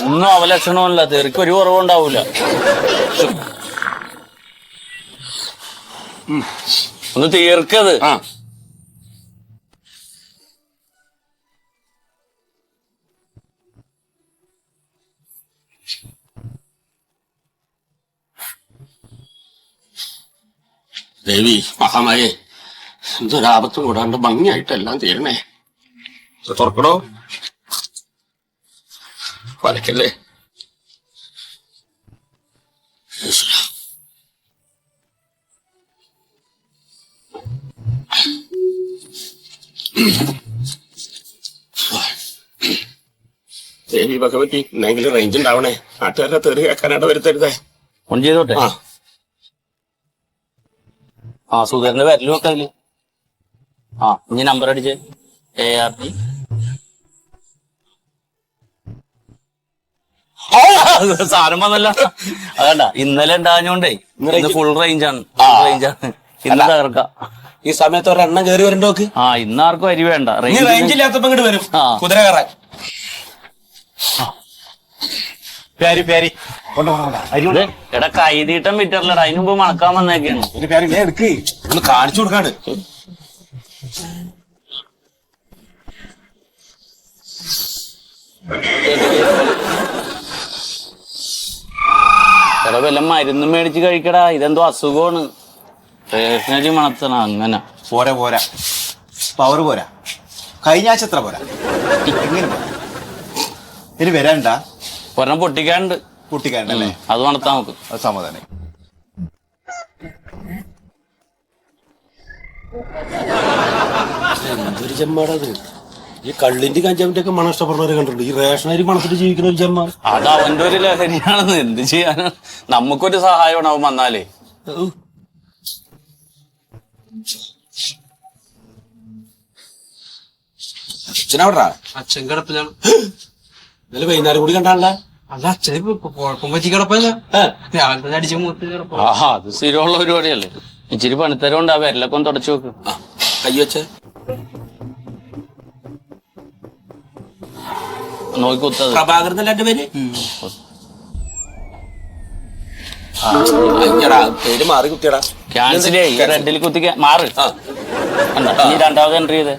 ഒന്നും അവലക്ഷണമല്ല, തെറിക്ക് ഒരു കുറവുണ്ടാവൂല. ഒന്ന് തീർക്കത്. ദേവി മഹാമായേ, എന്തൊരാപത്തും കൂടാണ്ട് ഭംഗിയായിട്ടെല്ലാം തീരണേ. തുറക്കടോ, വലക്കല്ലേ. ദേവി ഭഗവതി, എന്നെങ്കിലും റേഞ്ച് ഉണ്ടാവണേ. നാട്ടുകാരുടെ തെറി കേൾക്കാനായിട്ട് വരുത്തരുതേ. ഫോൺ ചെയ്തോട്ടെ. സുധീറിന്റെ വിരലും ഒക്കെ അതില്. ഇനി നമ്പർ അടിച്ച് ART. സാധനം വന്നല്ല. അതണ്ട, ഇന്നലെ ഉണ്ടാഞ്ഞോണ്ടേ ഇന്ന് ഫുൾ റേഞ്ചാണ്. ഇന്ന് തകർക്കാം. ഈ സമയത്ത് ഒരെണ്ണം കയറി വരണ്ടോക്ക്. ഇന്ന് ആർക്കും അരി വേണ്ട. റേഞ്ച് ഇല്ലാത്തപ്പോ ഇങ്ങോട്ട് വരും കുതിര കയറാൻ. എടാ കൈതീട്ടം വിറ്ററില്ലടാ, അതിന് മുമ്പ് മണക്കാൻ വന്നേക്കാണ്. ഒന്ന് കാണിച്ചു കൊടുക്കാണ്. എടാ വല്ല മരുന്നും മേടിച്ച് കഴിക്കടാ, ഇതെന്തോ അസുഖമാണ്. റേഷനരി മണത്തണ. അങ്ങനെ പോരാ പോരാ, പവർ പോരാ, കഴിഞ്ഞ ആഴ്ച എത്ര പോരാ, ഇങ്ങനെ പോരാ. ഇനി വരാണ്ടാ ഒരെണ്ണം പൊട്ടിക്കാണ്ടല്ലേ, അത് മണത്താ നമുക്ക്. അത് സമാധാനം. എന്തൊരു ജമ്മാടത്. ഈ കള്ളിന്റെ കഞ്ചാവിന്റെ ഒക്കെ മണം ഇഷ്ടപ്പെടുന്നവരെ കണ്ടിട്ടുണ്ട്. ഈ റേഷനരി മണത്തിട്ട് ജീവിക്കുന്ന ഒരു ജമ്മ. അത് അവന്റെ ഒരു ലഹരിയാണെന്ന്. എന്ത് ചെയ്യാനാ, നമുക്കൊരു സഹായമാണ് അവൻ വന്നാലേ. അച്ഛനവിടാ? അച്ഛൻ കിടപ്പിലാണ്. ഇന്നലെ വൈകുന്നേരം കൂടി കണ്ടാണല്ല. അല്ല, അച്ഛന് കുഴപ്പം പറ്റി കിടപ്പല്ല, രാവിലത്തെ അടിച്ച് മൂത്ത് കിടപ്പ. അത് സ്ഥിരമുള്ള പരിപാടിയല്ലേ. ഇച്ചിരി പണിത്തരം ഉണ്ട്. ആ വിരലൊക്കെ ഒന്ന് തുടച്ചു വെക്ക്. കയ്യച്ച നോക്കി കുത്തത്. പ്രഭാകരനല്ല എന്റെ പേര്. പേര് മാറി കുത്തിയടാ. ക്യാൻസൽ ചെയ്യ്. റെഡിൽ കുത്തിക്ക മാറ്. നീ രണ്ടാമത് എൻട്രി ചെയ്തേ.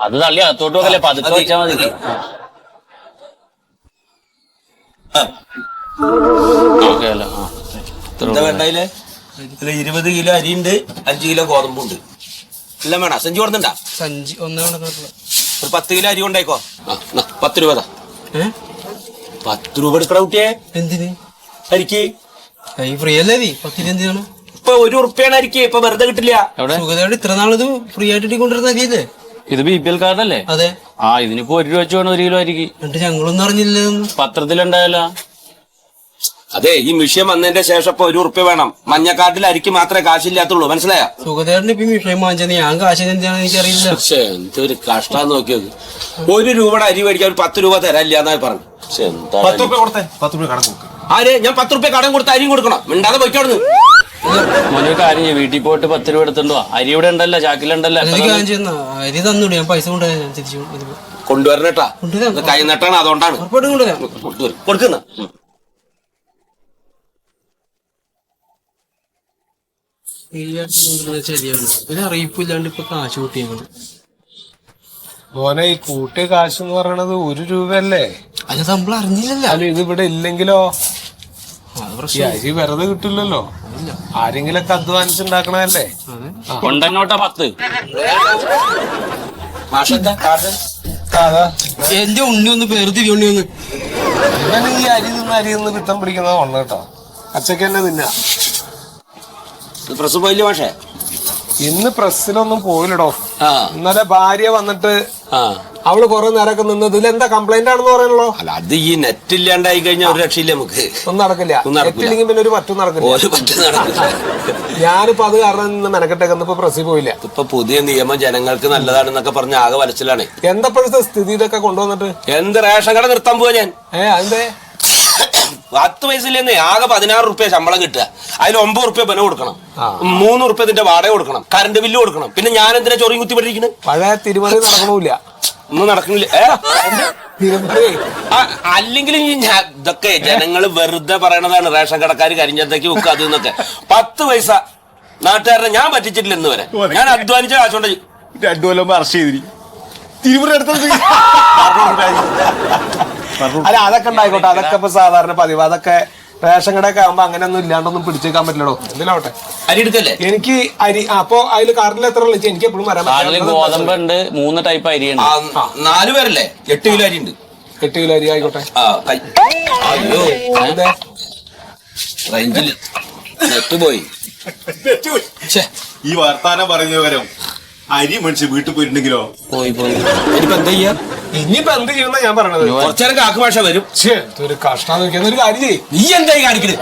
അത് തള്ളി അകത്തോട്ട് വെക്കല്ലേ, പതുക്കെ വെച്ചാ മതി. വേണ്ടതില് 20 കിലോ അരിയുണ്ട്, 5 കിലോ ഗോതമ്പുണ്ട്. എല്ലാം വേണം. സഞ്ചി കൊടുക്കണ്ടാ? സഞ്ചി ഒന്നേ ഒരു 10 കിലോ അരി കൊണ്ടായിക്കോ. 10 രൂപ. 10 രൂപ എടുക്കണ കുട്ടിയെ. എന്തിന്? അരിക്ക് ഫ്രീ അല്ലേ? 10 എന്തിനാണ് ഇപ്പൊ? 1 ഉറുപ്പ്യാണ് അരിക്ക്. ഇപ്പൊ വെറുതെ കിട്ടില്ല. സുഖതയോട് ഇത്ര നാളിത് ഫ്രീ ആയിട്ട് കൊണ്ടിരുന്ന അരിയല്ലേ ഇത്? BPL കാർഡല്ലേ? അതെ. ഇതിനിപ്പോ 1 രൂപ വെച്ച് വേണം 1 കിലോ അരിക്ക്. എന്നിട്ട് ഞങ്ങളൊന്നും അറിഞ്ഞില്ല. പത്രത്തിലുണ്ടായല്ല. അതെ, ഈ മിഷ്യം വന്നതിന്റെ ശേഷം ഇപ്പൊ 1 ഉറുപ്പ്യ വേണം. മഞ്ഞക്കാട്ടിൽ അരിക്ക് മാത്രമേ കാശില്ലാത്തുള്ളൂ. മനസ്സിലായോ? സുഖതേട്ടന് ഇപ്പൊ മിഷ്യം വാങ്ങിച്ചത് ഞാൻ കാശ് എന്താണെന്ന് എനിക്കറിയില്ല. പക്ഷെ എന്തൊരു കഷ്ടാന്ന് നോക്കിയത്. 1 രൂപയുടെ അരി മേടിക്കാൻ ഒരു 10 രൂപ തരാനില്ല എന്നാ പറഞ്ഞു. 10 രൂപ കൊടുത്തേ. 10 രൂപ കടം കൊടുക്കും. ആര്? ഞാൻ 10 രൂപ കടം കൊടുത്ത് അരിയും കൊടുക്കണം. മിണ്ടാതെ പോയിക്കോടുന്നു. മോനൊരു കാര്യം ചെയ്യും, വീട്ടിൽ പോയിട്ട് 10 രൂപ എടുത്തിട്ടുണ്ടോ? അരി ഇവിടെ ഉണ്ടല്ലോ, ചാക്കിലുണ്ടല്ലോ. അരി തന്നൂടെ, ഞാൻ പൈസ കൊണ്ടുവരണേട്ടാ. കൈ നട്ടാണ്, അതുകൊണ്ടാണ് കൊടുക്കുന്ന. ശരിയാണ്. ഒരു അറിയിപ്പില്ലാണ്ട് ഇപ്പൊ കാശ് കൂട്ടിയത്. മോനെ, ഈ കൂട്ടിയ കാശ് എന്ന് പറയണത് 1 രൂപയല്ലേ? അല്ല, നമ്മൾ അറിഞ്ഞില്ലല്ലോ. അല്ല, ഇത് ഇവിടെ ഇല്ലെങ്കിലോ? ഈ അരി വെറുതെ കിട്ടില്ലല്ലോ. ആരെങ്കിലൊക്കെ അധ്വാനിച്ചുണ്ടാക്കണല്ലേ. കൊണ്ടങ്ങോട്ടാ 10. എന്റെ ഉണ്ണി ഒന്ന് പേര് തിരിയുണ്ണി ഒന്ന്. ഈ അരി നിന്ന് പിത്തം പിടിക്കുന്നത് കൊണ്ട് കേട്ടോ. അച്ചക്ക് തന്നെ തിന്നാ. പ്രസ് പോയില്ലേ മാഷേ? ഇന്ന് പ്രസ്സിലൊന്നും പോയില്ലടോ. ഇന്നലെ ഭാര്യ വന്നിട്ട് അവള് കുറെ നേരമൊക്കെ നിന്നത് ഇതിലെന്താ കംപ്ലൈന്റ് ആണെന്ന് പറയണല്ലോ. അല്ല, അത് ഈ നെറ്റ് ഇല്ലാണ്ടായി കഴിഞ്ഞാൽ ഒരു രക്ഷയില്ല നമുക്ക്. ഒന്നും നടക്കില്ല. നെറ്റില്ലെങ്കിൽ പിന്നെ ഒരു പറ്റും നടക്കില്ല. ഞാനിപ്പോ അത് കാരണം നിന്ന് മെനക്കെട്ടേക്ക് ഇപ്പൊ പ്രസ്സിൽ പോയില്ല. ഇപ്പൊ പുതിയ നിയമം ജനങ്ങൾക്ക് നല്ലതാണെന്നൊക്കെ പറഞ്ഞ ആകെ വലച്ചിലാണ്. എന്തപ്പോഴത്തെ സ്ഥിതി ഇതൊക്കെ കൊണ്ടുവന്നിട്ട്? എന്ത് റേഷൻ കട നിർത്താൻ പോവാ ഞാൻ. അതെന്തേ? 10 പൈസയില്ലെന്നേ ആകെ 16 റുപ്യ ശമ്പളം കിട്ടുക. അതിൽ 9 റുപ്യ ബന കൊടുക്കണം, 3 റുപ്യ ഇതിന്റെ വാടക കൊടുക്കണം, കറണ്ട് ബില്ല് കൊടുക്കണം. പിന്നെ ഞാൻ എന്തിനാ ചൊറിയും കുത്തി പഠിക്കുന്നത്? പഴയ തിരുമറി നടക്കണില്ല, ഒന്നും നടക്കുന്നില്ല. അല്ലെങ്കിൽ ഇതൊക്കെ ജനങ്ങൾ വെറുതെ പറയണതാണ്. റേഷൻ കടക്കാർ കരിഞ്ചന്തയ്ക്ക് ബുക്ക് അത് എന്നൊക്കെ. 10 പൈസ നാട്ടുകാരനെ ഞാൻ പറ്റിച്ചിട്ടില്ല ഇന്ന് വരെ. ഞാൻ അധ്വാനിച്ച കാശോണ്ട് 2 കൊല്ലം അറസ്റ്റ് ചെയ്തിരി തിരുമുറി എടുത്തത്. അല്ല അതൊക്കെ ഉണ്ടായിക്കോട്ടെ, അതൊക്കെ ഇപ്പൊ സാധാരണ പതിവ്. അതൊക്കെ റേഷൻ കടയൊക്കെ ആകുമ്പോ അങ്ങനെയൊന്നും ഇല്ലാണ്ടൊന്നും പിടിച്ചേക്കാൻ പറ്റില്ലടോ. എന്തിനാവട്ടെ അരി എടുക്കല്ലേ എനിക്ക് അരി. അപ്പൊ അതില് കാർഡിൽ എത്ര ഉള്ളു? എനിക്ക് എപ്പോഴും വരാൻ ഗോതമ്പുണ്ട്, 3 ടൈപ്പ് അരിയുണ്ട്. 4 പേരല്ലേ? 8 കിലോ അരി ഉണ്ട്. 8 കിലോ അരി ആയിക്കോട്ടെ. അയ്യോ റേഞ്ചിൽ നെറ്റ് പോയി. ഈ വർത്താനം പറയുന്ന വിവരം അരി മനുഷ്യ വീട്ടിൽ പോയിട്ടുണ്ടെങ്കിലോ പോയി ഇനിയിപ്പോ എന്താ ചെയ്യാ? ഇനിയിപ്പോ എന്ത് ചെയ്യുന്ന ഞാൻ പറയണത്? കുറച്ചേരം കാക്ക് ഭാഷ വരും. ഒരു കഷ്ടം നോക്കിയാൽ ഒരു കാര്യം ചെയ്യും. നീ എന്തായി കാണിക്കണത്?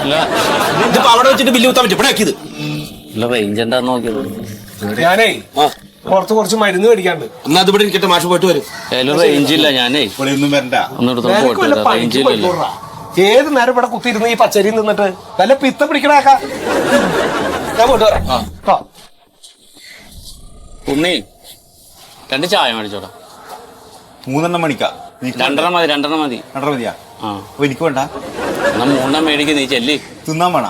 ഇതിപ്പോ അവിടെ വെച്ചിട്ട് ബില്ല് കുത്താൻ പറ്റും. ഇവിടെ ആക്കിയത് റേഞ്ച് എന്താന്ന് നോക്കിയത്. ഞാനേ കുറച്ച് മരുന്ന് മേടിക്കാണ്ട്. എന്നാ അതിവിടെ ഇരിക്കട്ടെ, മാഷ് പോയിട്ട് വരും. റേഞ്ച് ഇല്ല. ഞാനേ ഇവിടെ ഒന്നും വരണ്ട. റേഞ്ച് ഇല്ലല്ലോ. ഏത് നേരം ഇവിടെ കുത്തിയിരുന്ന് ഈ പച്ചരിയിൽ നിന്നിട്ട് വല്ല പിത്തം പിടിക്കണാക്കാ. ഞാൻ പോയിട്ട് വരാം. ഉണ്ണി 2 ചായ മേടിച്ചോടാ. 3 മണിക്കാ? 2 മതി. 2 മതി. 2 മതിയാ? അപ്പൊ എനിക്ക് വേണ്ട. എന്നാ 3 മേടിക്ക്. നീ ചെല്ലി തിന്നാൻ വേണ?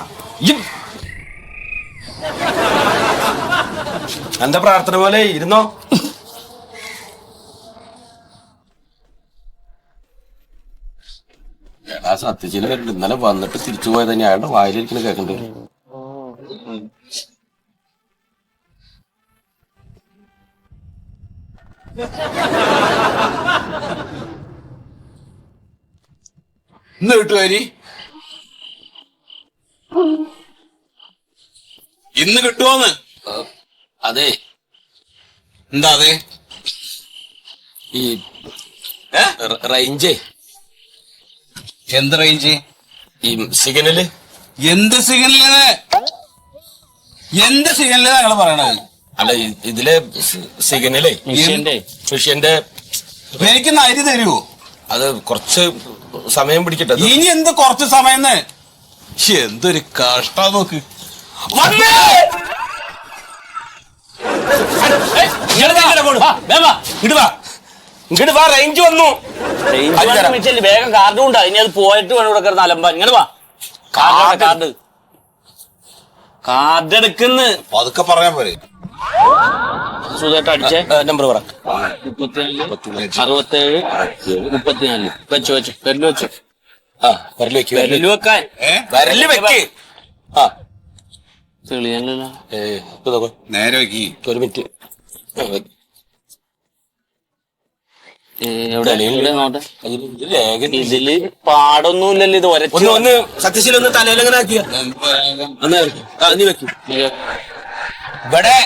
എന്റെ പ്രാർത്ഥന പോലെ ഇരുന്നോ. ആ സത്യശീല വരുന്നുണ്ട്. ഇന്നലെ വന്നിട്ട് തിരിച്ചു പോയത് തന്നെ അയാളുടെ വായിലിരിക്കണ കേൾക്കണ്ടേ. ഇന്ന് കിട്ടുവാരി? ഇന്ന് കിട്ടുമോന്ന്? അതെ. എന്താ അതെ? ഈ റേഞ്ചേ. എന്ത് റേഞ്ച്? ഈ സിഗ്നല്. എന്ത് സിഗ്നലാണ്? എന്ത് സിഗ്നലാണ് ഞങ്ങള് പറയണത്? അല്ല ഇതിലെ സിഗ്നലേ മിഷ്യന്റെ എനിക്കൊന്ന് അരി തരുമോ? അത് കുറച്ച് സമയം പിടിക്കട്ടെ. ഇനി എന്ത് കുറച്ച് സമയം? എന്തൊരു കഷ്ടം നോക്ക്. ഇങ്ങോട്ട് വാ, റേഞ്ച് വന്നു. വേഗം കാർഡ് ഉണ്ടാ. ഇനി അത് പോയിട്ട് വേണം ഇവിടെ കിടന്ന് അലമ്പാൻ. ഇങ്ങനെ വാ. കാർഡ് എടുക്കുന്നു. അതൊക്കെ പറയാൻ പോരെ. സുഖമായിട്ട് അടിച്ചേ. നമ്പർ പറ. 67 34. വെച്ചു പെരല് വെച്ചു. വരല് വെക്ക്. പെരല് വെക്കാൻ വരല് വെക്ക്. തെളിയല്ല. നേരെ വെക്കി. ഒരു മിനിറ്റ്. ഇതില് പാടൊന്നുമില്ലല്ലോ. ഇത് ഒന്ന് സത്യശീല ഒന്ന് തലയിലെങ്ങനെ ആക്കിയ നീ വെക്കും. ഇവിടെ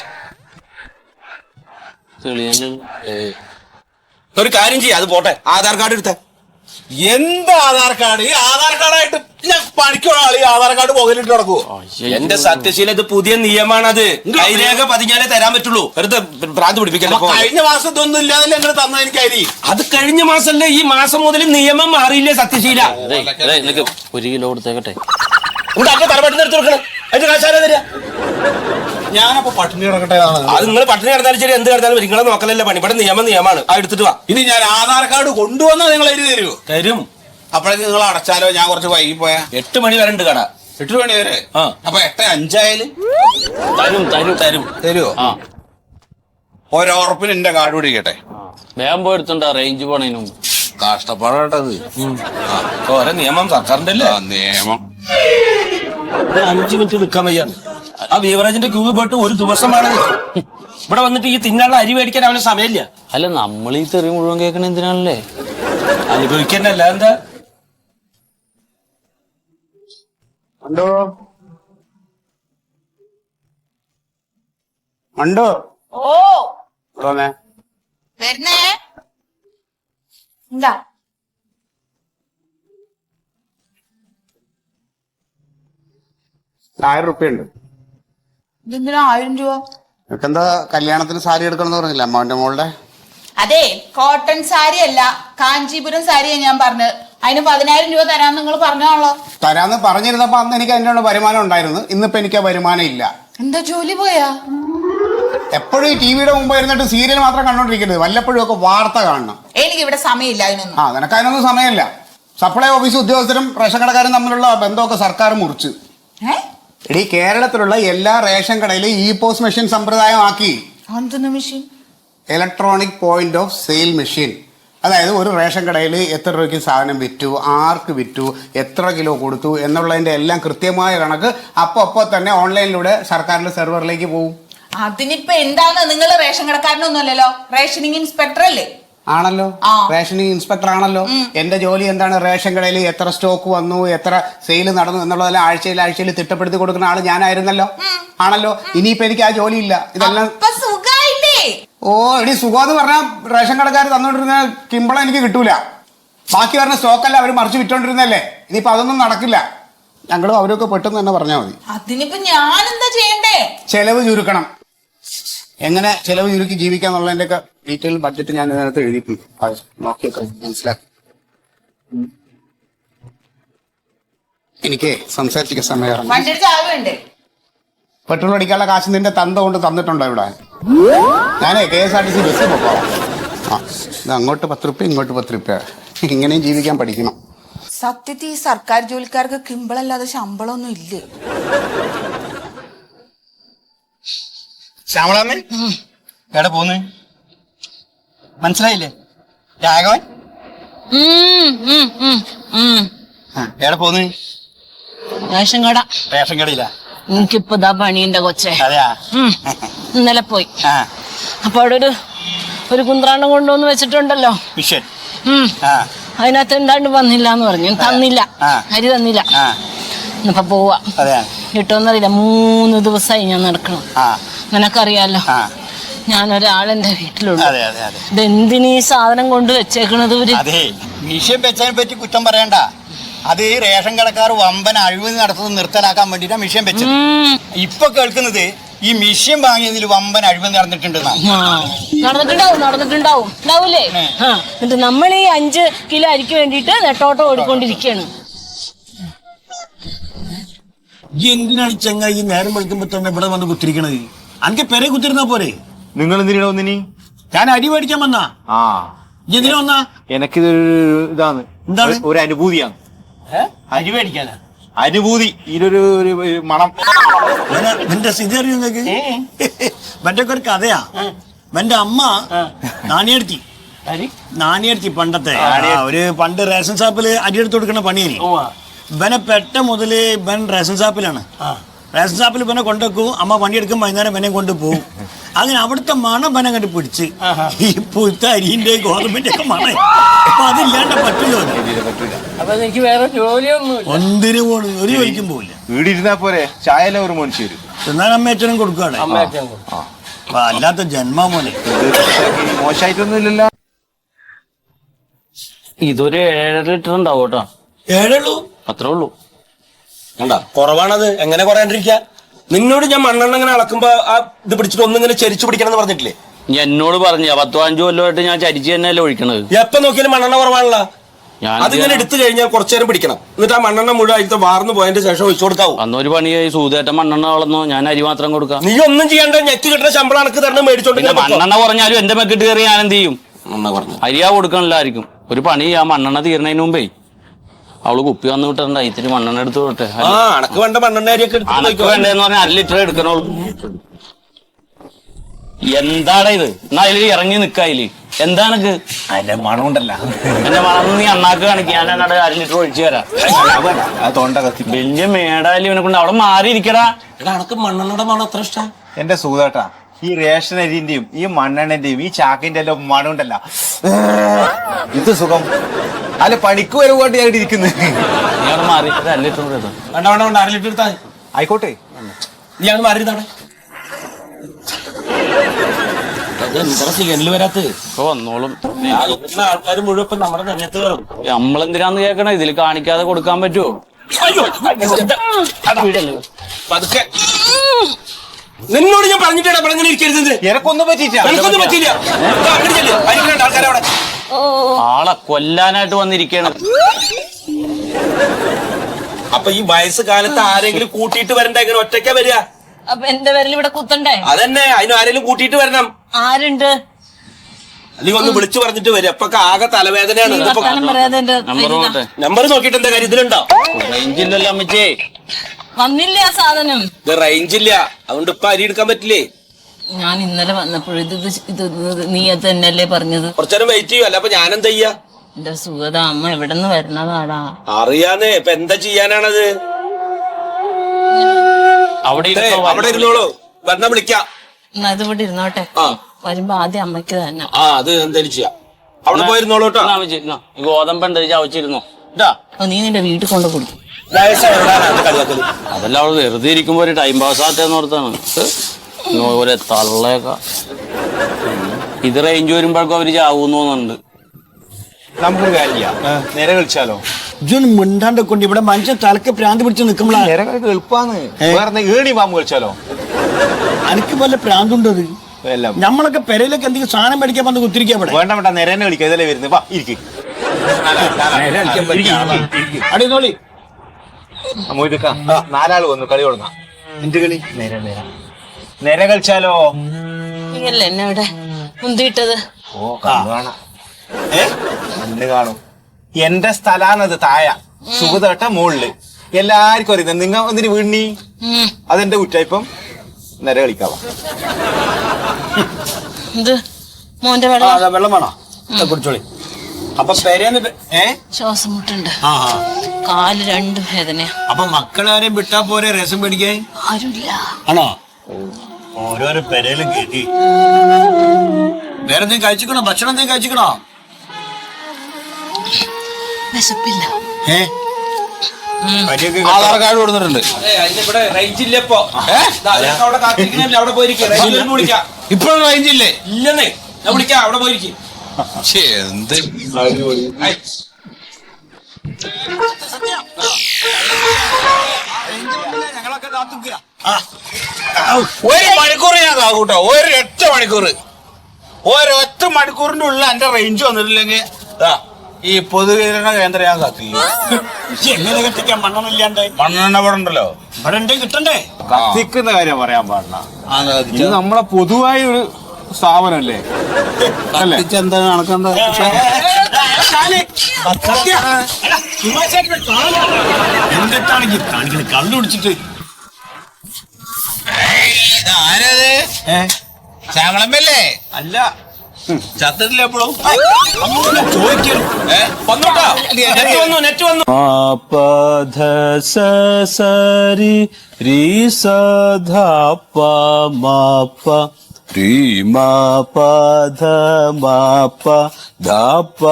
ഒരു കാര്യം ചെയ്യാം. അത് പോട്ടെ, ആധാർ കാർഡ് എടുത്ത. എന്ത് ആധാർ കാർഡ്? ഈ ആധാർ കാർഡായിട്ട് ഞാൻ പണിക്കുള്ള ആള് ഈ ആധാർ കാർഡ് പുകയിലിട്ട് നടക്കുവോ? എന്റെ സത്യശീല ഇത് പുതിയ നിയമമാണത്. കൈരേഖ പതിഞ്ഞാലേ തരാൻ പറ്റുള്ളൂ. വെറുതെ ഭ്രാന്ത് പിടിപ്പിക്കല്ലോ. കഴിഞ്ഞ മാസം ഇതൊന്നും ഇല്ലാതെ എങ്ങനെ തന്നെ എനിക്ക് അരി? അത് കഴിഞ്ഞ മാസല്ലേ, ഈ മാസം മുതൽ നിയമം മാറിയില്ലേ സത്യശീല? 1 കിലോ കൊടുത്തേക്കട്ടെ. ഇവിടെ അപ്പൊ തറവാട്ടിൽ എടുത്ത് കൊടുക്കണം. അതിന്റെ കാശാരാ തരാ? ഞാനപ്പോ പട്ടിണി കിടക്കട്ടെ. അത് നിങ്ങൾ പട്ടിണി കിടന്നാലും ശരി, എന്ത് കിടന്നാലും നിങ്ങളെ നോക്കലല്ലേ പണി. ഇവിടെ നിയമമാണ്. ആ എടുത്തിട്ട് വാ. ഇനി ഞാൻ ആധാർ കാർഡ് കൊണ്ടുവന്നാൽ നിങ്ങൾ എഴുതി തരുമോ? തരും. അപ്പോഴേക്ക് നിങ്ങൾ അടച്ചാലോ? ഞാൻ കുറച്ച് വൈകി പോയാ 8 മണി വരെ ഉണ്ട് കട. 8 മണി വരെ. അപ്പൊ 8:05 ആയാലും തരുമോ? ഓരോറപ്പിന് എന്റെ കാർഡ് പിടിക്കട്ടെ. വേഗം പോയെടുത്തുണ്ടാ റേഞ്ച് പോണതിന് മുമ്പ്. കഷ്ടപ്പാടാട്ടത്. ഓരോ നിയമം സർക്കാരിന്റെ അല്ലേ? നിയമം 5 മിനിറ്റ് നിൽക്കാൻ വയ്യാണ്. ആ ബീവറേജിന്റെ ക്യൂ പോയിട്ട് 1 ദിവസമാണ് ഇവിടെ വന്നിട്ട് ഈ തിന്നാനുള്ള അരി മേടിക്കാൻ അവന് സമയമില്ല. അല്ല, നമ്മൾ ഈ തെറി മുഴുവൻ കേൾക്കണ എന്തിനാണല്ലേ? അനുഭവിക്കന്നല്ല. എന്താ മണ്ടോ? ഓ വരുന്നേ. എന്താ 1000 റുപ്യ ഉണ്ട്. ഇതെന്തിനാ 1000 രൂപ? നിനക്കെന്താ കല്യാണത്തിന് സാരി എടുക്കണം പറഞ്ഞില്ല അമ്മാവന്റെ മോളുടെ? അതെ, കോട്ടൺ സാരി അല്ല, കാഞ്ചീപുരം സാരിയാ ഞാൻ പറഞ്ഞത്. അതിന് 10,000 രൂപ തരാന്ന് നിങ്ങൾ പറഞ്ഞാണല്ലോ. തരാന്ന് പറഞ്ഞിരുന്നപ്പോ അന്ന് എനിക്ക് അതിനുള്ള വരുമാനം ഉണ്ടായിരുന്നു. ഇന്നിപ്പോ എനിക്ക് ആ വരുമാനം ഇല്ല. എന്താ ജോലി പോയാ? എപ്പോഴും ഈ ടിവിയുടെ മുമ്പ് ഇരുന്നിട്ട് സീരിയൽ മാത്രം കണ്ടോണ്ടിരിക്കരുത്. വല്ലപ്പോഴും ഒക്കെ വാർത്ത കാണണം. എനിക്ക് ഇവിടെ സമയമില്ല അതിനൊന്നും. നിനക്ക് അതിനൊന്നും സമയമില്ല. സപ്ലൈ ഓഫീസ് ഉദ്യോഗസ്ഥരും റേഷൻ കടക്കാരും തമ്മിലുള്ള ബന്ധമൊക്കെ സർക്കാർ മുറിച്ച്. എടീ, കേരളത്തിലുള്ള എല്ലാ റേഷൻ കടയിലും e-POS മെഷീൻ സമ്പ്രദായമാക്കി. Machine? Electronic point of sale machine. അതായത് ഒരു റേഷൻ കടയിൽ എത്ര രൂപയ്ക്ക് സാധനം വിറ്റു, ആർക്ക് വിറ്റു, എത്ര കിലോ കൊടുത്തു എന്നുള്ളതിന്റെ എല്ലാം കൃത്യമായ കണക്ക് അപ്പൊ തന്നെ ഓൺലൈനിലൂടെ സർക്കാരിന്റെ സെർവറിലേക്ക് പോകും. അതിനിപ്പോ എന്താണ്? നിങ്ങൾ റേഷൻ കടക്കാരനൊന്നും അല്ലല്ലോ, റേഷനിങ് ഇൻസ്പെക്ടർ അല്ലേ? ആണല്ലോ, റേഷനിങ് ഇൻസ്പെക്ടർ ആണല്ലോ. എന്റെ ജോലി എന്താണ്? റേഷൻ കടയിൽ എത്ര സ്റ്റോക്ക് വന്നു, എത്ര സെയിൽ നടന്നു എന്നുള്ളതെല്ലാം ആഴ്ചയിൽ തിട്ടപ്പെടുത്തി കൊടുക്കുന്ന ആള് ഞാനായിരുന്നല്ലോ. ആണല്ലോ. ഇനിയിപ്പോ എനിക്ക് ആ ജോലി ഇല്ല. ഇതെല്ലാം എടി, സുഖം എന്ന് പറഞ്ഞാൽ റേഷൻ കടക്കാർ തന്നോണ്ടിരുന്ന കിമ്പളം എനിക്ക് കിട്ടൂല. ബാക്കി പറഞ്ഞ സ്റ്റോക്കല്ല അവർ മറിച്ച് വിറ്റോണ്ടിരുന്നല്ലേ. ഇനിയിപ്പോ അതൊന്നും നടക്കില്ല. ഞങ്ങളും അവരൊക്കെ പെട്ടെന്ന് തന്നെ പറഞ്ഞാൽ മതി. അതിനിപ്പോ ഞാൻ എന്താ ചെയ്യണ്ടേ? ചെലവ് ചുരുക്കണം. എങ്ങനെ ചെലവ് ചുരുക്കി ജീവിക്കാന്നുള്ളതിന്റെ ഒക്കെ ഡീറ്റെയിൽ ബഡ്ജറ്റ് ഞാൻ ഇതിനകത്ത് എഴുതിയിട്ടുണ്ട്. നോക്കിയൊക്കെ മനസ്സിലാക്കി. എനിക്ക് സംസാരിച്ചിരിക്കാൻ സമയം. പെട്രോൾ അടിക്കാനുള്ള കാശ് നിന്റെ തന്ത കൊണ്ട് തന്നിട്ടുണ്ടോ ഇവിടെ? ഞാനേ KSRTC ബസ്സിൽ പോകാം. ഇത് അങ്ങോട്ട് 10 രൂപ, ഇങ്ങോട്ട് 10 രൂപ. ഇങ്ങനെയും ജീവിക്കാൻ പഠിക്കണം. സത്യത്തിൽ ഈ സർക്കാർ ജോലിക്കാർക്ക് കിമ്പളല്ലാതെ ശമ്പളമൊന്നും ഇല്ലേ? ശ്യാമളാമ്മൻ എവിടെ പോന്ന് മനസ്സിലായില്ലേ? രാഘവൻ എവിടെ പോന്ന്? റേഷൻ കട. റേഷൻ കടയില്ല. എനിക്കിപ്പോ ഇതാ പണിയുണ്ട കൊച്ചേ. അതെയാ? ഇന്നലെ പോയി. അപ്പൊ അവിടെ ഒരു കുന്ത്രാണ്ടം കൊണ്ടുവന്ന് വെച്ചിട്ടുണ്ടല്ലോ മിഷൻ. അതിനകത്ത് എന്താണ്ട് വന്നില്ല എന്ന് പറഞ്ഞു. തന്നില്ല, അരി തന്നില്ല. ഇന്നിപ്പോ പോവാ. കിട്ടുമെന്നറിയില്ല. 3 ദിവസമായി ഞാൻ നടക്കണം. നിനക്കറിയാലോ, ഞാനൊരാളെന്റെ വീട്ടിലുണ്ട്. ഇതെന്തിനീ സാധനം കൊണ്ട് വെച്ചേക്കണത്? അതെ, മിഷൻ വെച്ചതിനെ പറ്റി കുറ്റം പറയണ്ട. അത് ഈ റേഷൻ കടക്കാർ വമ്പൻ അഴിമതി നടത്തുന്നത് നിർത്തലാക്കാൻ വേണ്ടിട്ടാ മിഷൻ വെച്ചത്. ഇപ്പൊ കേൾക്കുന്നത് ഈ മിഷൻ വാങ്ങിയതിൽ വമ്പൻ അഴിമതി നടന്നിട്ടുണ്ടാവൂലേ? എന്നിട്ട് നമ്മൾ ഈ 5 കിലോ അരിക്ക് വേണ്ടിട്ട് നെട്ടോട്ടം ഓടിക്കൊണ്ടിരിക്കുകയാണ്. എന്തിനാണ് ചങ്ങായി നേരം വിളിക്കുമ്പോ തന്നെ ഇവിടെ വന്ന് കുത്തിരിക്കണത്? അനക്ക് പെരെ കുത്തിരുന്നാ പോരെ? നിങ്ങൾ എന്തിനാ ഒന്നിനി? ഞാൻ അരി മേടിക്കാൻ വന്നാ. എന്തിനാ വന്നാ? എനിക്കിതൊരു ഇതാണ്. എന്താണ്? ഒരു അനുഭൂതിയാണ്. അരി മേടിക്കാനാ? അനുഭൂതി. ഇതിലൊരു മണം. എന്റെ സ്ഥിതി അറിയോ നിങ്ങൾക്ക്? മറ്റേ ഒരു കഥയാ. എന്റെ അമ്മ നാണിയെടുത്തി പണ്ടത്തെ പണ്ട് റേഷൻ ഷാപ്പില് അരി എടുത്ത് കൊടുക്കുന്ന പണിയേനി. ഇവനെ പെട്ട മുതല് ഇവൻ റേഷൻ ഷാപ്പിലാണ്. റേഷൻ ഷാപ്പിൽ ഇവനെ കൊണ്ടുവെക്കും. അമ്മ പണിയെടുക്കും, വൈകുന്നേരം ഇവനെ കൊണ്ട് പോകും. അങ്ങനെ അവിടുത്തെ മണം ഇവനെ കണ്ട് പിടിച്ച് ഈ പുഴുത്ത അരിന്റെ ഗോതമ്പിന്റെ ഒക്കെ മണം. അപ്പൊ അതില്ലാണ്ട് പറ്റില്ലോ. അപ്പൊ എനിക്ക് വേറെ ജോലിയൊന്നും ഒന്നിനു പോണു, ഒരു ജോലിക്കും പോവില്ല. വീടിരുന്നാ പോരെ, ചായല ഒരു മനുഷ്യ എന്നാൽ അമ്മയച്ഛനും കൊടുക്കാണ്. അല്ലാത്ത ജന്മ മോനെ. മോശമായിട്ടൊന്നും ഇല്ലല്ലോ. ഇതൊരു 7.5 ലിറ്റർ ഉണ്ടാവും കേട്ടോ. 7 അത്രേ ഉള്ളൂ. കണ്ടാ, കുറവാണത്. എങ്ങനെ കുറയാണ്ടിരിക്ക? നിന്നോട് ഞാൻ മണ്ണെണ്ണ ഇങ്ങനെ അളക്കുമ്പോ ആ ഇത് പിടിച്ചിട്ട് ഒന്നിങ്ങനെ ചരിച്ചു പിടിക്കണം എന്ന് പറഞ്ഞിട്ടില്ലേ? എന്നോട് പറഞ്ഞ 10-15 കൊല്ലമായിട്ട് ഞാൻ ചരിച്ചു തന്നെയല്ലേ ഒഴിക്കണത്. എപ്പൊ നോക്കിയാലും മണ്ണെണ്ണ കുറവാണല്ലോ. അതിങ്ങനെ എടുത്തു കഴിഞ്ഞാൽ കുറച്ചു നേരം പിടിക്കണം. എന്നിട്ട് ആ മണ്ണെണ്ണ മുഴുവൻ അതിൽ വാർന്നു പോയതിന്റെ ശേഷം ഒഴിച്ചു കൊടുക്കാവൂ. അന്നൊരു പണിയായി. സൂതേറ്റ മണ്ണെണ്ണ വളർന്നു, ഞാൻ അരി മാത്രം കൊടുക്കാം. നീ ഒന്നും ചെയ്യണ്ട. ഞെക്കി കിട്ടുന്ന ശമ്പളം അനക്ക് തരണം മേടിച്ചോണ്ട്. മണ്ണെണ്ണ കുറഞ്ഞാലും എന്റെ മെക്കിട്ട് കയറി ഞാൻ എന്ത് ചെയ്യും? അരിയാ കൊടുക്കണില്ലായിരിക്കും. ഒരു പണി ആ മണ്ണെണ്ണ തീർന്നതിന് മുമ്പേ അവള് കുപ്പി വന്ന് വിട്ടണ്ട. ഇത്തിരി മണ്ണെണ്ണ എടുത്ത് വിട്ടെ. അനക്ക് വേണ്ട മണ്ണെണ്ണ അരിയൊക്കെ വേണ്ടെന്ന് പറഞ്ഞാൽ 1 ലിറ്റർ എടുക്കണോളൂ. എന്താണ് ഇത്? എന്നാ അതിൽ ഇറങ്ങി നിക്കായില്. എന്താണക്ക് അതിന്റെ മണം ഉണ്ടല്ലോ. എന്റെ മണം നീ അണ്ണാക്ക് കാണിക്കുക. ഞാൻ 1 ലിറ്റർ ഒഴിച്ചു തരാം. വലിയ മേടാലി ഇവനെ കൊണ്ട് അവിടെ മാറിയിരിക്കടാ. അനക്ക് മണ്ണെണ്ണയുടെ മണം അത്ര ഇഷ്ടം? എന്റെ സൂതേട്ടാ, ഈ റേഷൻ അരിന്റെയും ഈ മണ്ണെണ്ണന്റെയും ഈ ചാക്കിന്റെ എല്ലാം മണം ഉണ്ടല്ലോ. ഇത് സുഖം. അല്ല, പണിക്ക് വരുമ്പോട്ട് ഞാൻ ഇരിക്കുന്നത്. ഞാൻ മാറി 1 ലിറ്റർ വേണ്ട വേണ്ട വേണ്ട 1/2 ലിറ്റർ എടുത്താൽ ആയിക്കോട്ടെ. നീ അങ്ങ് മാറിയതാണ്. വരാത്ത വന്നോളും. ആൾക്കാർ മുഴുവൻ നമ്മുടെ രംഗത്ത് കയറും. നമ്മളെന്തിനാന്ന് കേൾക്കണ? ഇതിൽ കാണിക്കാതെ കൊടുക്കാൻ പറ്റുമോ? നിന്നോട് ഞാൻ പറഞ്ഞിട്ടാണ് പറഞ്ഞിരിക്കരുത്. എനക്കൊന്നും പറ്റിയില്ല. ആൾക്കാരവിടെ ആളെ കൊല്ലാനായിട്ട് വന്നിരിക്കയാണ്. അപ്പൊ ഈ വയസ്സ് കാലത്ത് ആരെങ്കിലും കൂട്ടിയിട്ട് വരണ്ട, എങ്ങനെ ഒറ്റയ്ക്കാ വരിക? അപ്പൊ എന്റെ പേരിൽ ഇവിടെ കുത്തണ്ടേ? അതന്നെ, അതിന് ആരെങ്കിലും കൂട്ടിയിട്ട് വരണം. ആരുണ്ട്? അല്ലെങ്കിൽ ഒന്ന് വിളിച്ചു പറഞ്ഞിട്ട് വരും. അപ്പൊ ആകെ തലവേദനയാണ്. വർത്താനം പറയാതെ എന്റെ നമ്പർ നോട്ടെ. നമ്പർ നോക്കിയിട്ട് എന്താ കാര്യം? ഇതിലുണ്ടോ? റേഞ്ചില്ലല്ലോ അമ്മച്ചേ. വന്നില്ല ആ സാധനം. ഇത് റേഞ്ച് ഇല്ല, അതുകൊണ്ട് ഇപ്പൊ അരി എടുക്കാൻ പറ്റില്ലേ. ഞാൻ ഇന്നലെ വന്നപ്പോൾ നീ അത് തന്നെയല്ലേ പറഞ്ഞത്? കുറച്ചേരം വെയിറ്റ് ചെയ്യും. അല്ല അപ്പൊ ഞാനെന്താ ചെയ്യാ? എന്റെ സുഗത അമ്മ എവിടെ നിന്ന് വരുന്നതാടാ? അറിയാന്നേ, ഇപ്പൊ എന്താ ചെയ്യാനാണത്? അവിടെ അവിടെ ഇരുന്നോളൂ, വരണം വിളിക്കാം. എന്നാ ഇത് ഇവിടെ ഇരുന്നോട്ടെ. ആ വരുമ്പോ ആദ്യം അമ്മയ്ക്ക് തന്നെ. ആ അത് എന്തായാലും ചെയ്യാം. അവിടെ പോയിരുന്നോളൂ കേട്ടോ. ഗോതമ്പുണ്ട് ചവച്ചിരുന്നോ കേട്ടാ. നീ നിന്റെ വീട്ടിൽ കൊണ്ട് കൊടുക്കും. അതെല്ലാം അവള് വെറുതെ ഇരിക്കുമ്പോ ഒരു ടൈം പാസ് ആത്തേന്ന് ഓർത്താണ്. ഒരു തള്ളേക്ക ഇത് റേഞ്ച് വരുമ്പോഴേക്കും അവര് ചാവൂന്ന് തോന്നുന്നുണ്ട്. നമുക്കൊരു കാര്യം ചെയ്യാം, നേരെ കളിച്ചാലോ? ഇജൊന്ന് മിണ്ടാണ്ട് കൊണ്ട് ഇവിടെ മനുഷ്യൻ തലക്ക് പ്രാന്ത് പിടിച്ച് നിൽക്കുമ്പോഴാ. നേരെ കളിക്ക് എളുപ്പാന്ന്. വേറെ ഏണി പാമ്പ് കളിച്ചാലോ? എനിക്ക് വല്ല പ്രാന്തുണ്ടത്? നമ്മളൊക്കെ പെരയിലൊക്കെ എന്തെങ്കിലും സാധനം മേടിക്കാൻ വന്ന് കുത്തിരിക്കാൻ ഇവിടെ. വേണ്ട വേണ്ട, നേരെ തന്നെ കളിക്കാം. ഇതല്ലേ വരുന്നത്. വാ ഇരിക്കും. അടിനോളി നാലാള് വന്നു, കളി തുടങ്ങാം. എന്ത് കളി? നേരെ നേരെ നേരെ കളിച്ചാലോ? നീയല്ലേ എന്നെ ഇവിടെ മുന്തിയിട്ടത്? ഓ കാണാം, കണ്ണ് കാണും. എന്റെ സ്ഥലാണത്. താഴ സുഖതട്ട മുകളില് എല്ലാവർക്കും അറിയുന്നത്. നിങ്ങ എന്തിനു വീണി? അതെന്റെ കുറ്റായിപ്പം. നേരെ കളിക്കാവാ. ഇത് മോന്റെ വെള്ളം. വെള്ളം വേണോ? കുടിച്ചോളി. അപ്പൊ പെരേന്ന് ശ്വാസം മുട്ടുണ്ട്, കാല് രണ്ട് വേദനയാ. അപ്പൊ മക്കളാരെയും വിട്ടാ പോരെ രസം പേടിക്കാൻ? ആരുമില്ല. ആണോ? ഓരോരോ പെരയിലും കേട്ടി. വേറെ എന്തെങ്കിലും കഴിച്ചിക്കണോ? ഭക്ഷണം എന്തെങ്കിലും കഴിച്ചിക്കണോ? വിശപ്പില്ല. ആധാർ കാർഡ് കൊടുത്തിട്ടുണ്ട്. ഇവിടെ റേഞ്ച് ഇല്ല ഇപ്പൊ. അവിടെ കാത്തിരിക്കണല്ലേ, അവിടെ പോയിരിക്കും. വിളിക്കാം. ഇപ്പോഴും റേഞ്ച് ഇല്ലേ? ഇല്ലെന്നേ, ഞാൻ വിളിക്കാം. അവിടെ പോയിരിക്കും. എന്ത് ഞങ്ങളൊക്കെ കാത്തുക. ഒരു മണിക്കൂർ ഞാൻ കാക്കൂട്ടോ. ഒരൊറ്റ മണിക്കൂർ. ഒരൊറ്റ മണിക്കൂറിന്റെ ഉള്ളിൽ എന്റെ റേഞ്ച് വന്നിട്ടില്ലെങ്കിൽ ഈ പൊതുവിതരണ കേന്ദ്രം ഞാൻ കത്തിക്കും. എങ്ങനെ കത്തിക്കാൻ? മണ്ണെണ്ണില്ലാണ്ട്. മണ്ണെണ്ണ ഇവിടെ ഉണ്ടല്ലോ. ഇവിടെ ഉണ്ടെങ്കിൽ കിട്ടണ്ടേ? കത്തിക്കുന്ന കാര്യം പറയാൻ പാടില്ല. ഇത് നമ്മളെ പൊതുവായ ഒരു സ്ഥാപനല്ലേ? അല്ലേ? എന്താ നടക്കണ്ട? എന്തിട്ടാണ് കാണിക്കുന്നത്? കള്ളു കുടിച്ചിട്ട്. ശ്യാമളമ്മല്ലേ? അല്ല, ചത്തിട്ടില്ല എപ്പോഴും. ചോദിക്കും. വന്നോട്ടാ, നെറ്റ് വന്നു, നെറ്റ് വന്നു. സരി രീ സധ മാപ്പ രീ മാപധ മാപ്പ ധപ